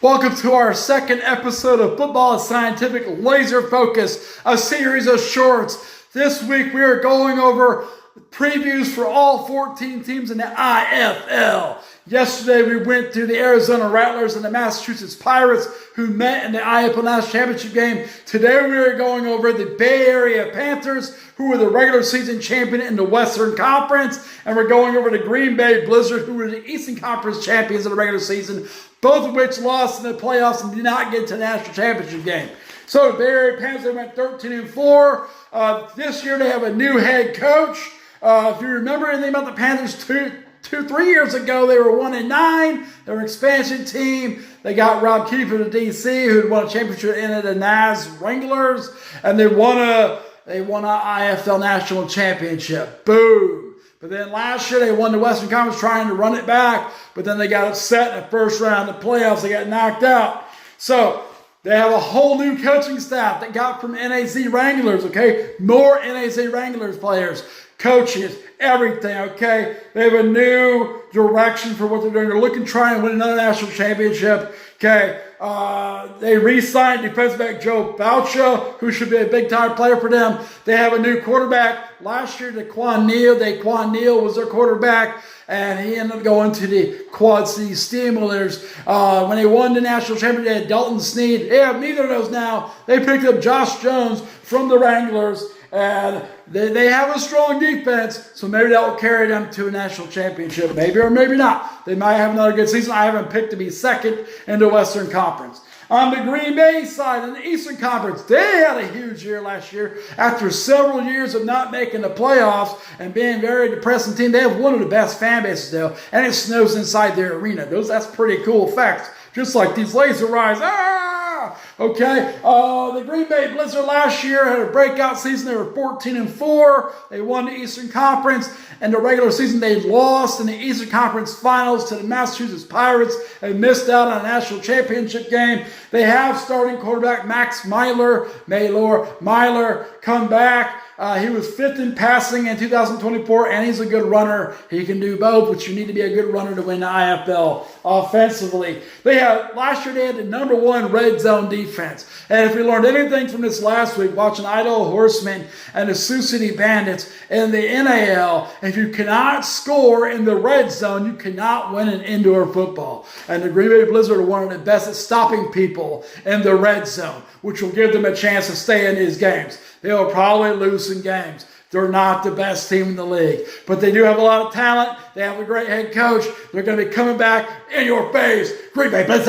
Welcome to our second episode of Football Scientific Laser Focus, a series of shorts. This week we are going over previews for all 14 teams in the IFL. Yesterday we went through the Arizona Rattlers and the Massachusetts Pirates who met in the IFL National Championship game. Today we are going over the Bay Area Panthers, who were the regular season champion in the Western Conference, and we're going over the Green Bay Blizzard, who were the Eastern Conference champions in the regular season, both of which lost in the playoffs and did not get to the National Championship game. So the Bay Area Panthers went 13-4. This year they have a new head coach. If you remember anything about the Panthers, 3 years ago, they were 1-9. They were an expansion team. They got Rob Keefe of the DC, who had won a championship in the Naz Wranglers, and they won an IFL National Championship. Boom. But then last year, they won the Western Conference trying to run it back, but then they got upset in the first round of the playoffs. They got knocked out. So they have a whole new coaching staff that got from NAZ Wranglers, okay? More NAZ Wranglers players, coaches, everything, okay? They have a new direction for what they're doing. They're looking to try and win another national championship, okay? They re-signed defensive back Joe Boucher, who should be a big-time player for them. They have a new quarterback. Last year, Daquan Neal was their quarterback, and he ended up going to the Quad City Steamrollers. When they won the national championship, they had Dalton Sneed. They have neither of those now. They picked up Josh Jones from the Wranglers, and they have a strong defense, so maybe that will carry them to a national championship. Maybe or maybe not. They might have another good season. I haven't picked to be second in the Western Conference. On the Green Bay side, in the Eastern Conference, they had a huge year last year. After several years of not making the playoffs and being a very depressing team, they have one of the best fan bases, though, and it snows inside their arena. That's pretty cool effects, just like these laser eyes. Okay, the Green Bay Blizzard last year had a breakout season. They were 14-4. They won the Eastern Conference. And the regular season, they lost in the Eastern Conference Finals to the Massachusetts Pirates and missed out on a national championship game. They have starting quarterback Max Myler come back. He was 5th in passing in 2024, and he's a good runner. He can do both, but you need to be a good runner to win the IFL offensively. Last year they had the #1 red zone defense. And if we learned anything from this last week, watching Idaho Horsemen and the Sioux City Bandits in the NAL, if you cannot score in the red zone, you cannot win an indoor football. And the Green Bay Blizzard are one of the best at stopping people in the red zone, which will give them a chance to stay in these games. They'll probably lose some games. They're not the best team in the league, but they do have a lot of talent. They have a great head coach. They're going to be coming back in your face. Green Bay Blizzard.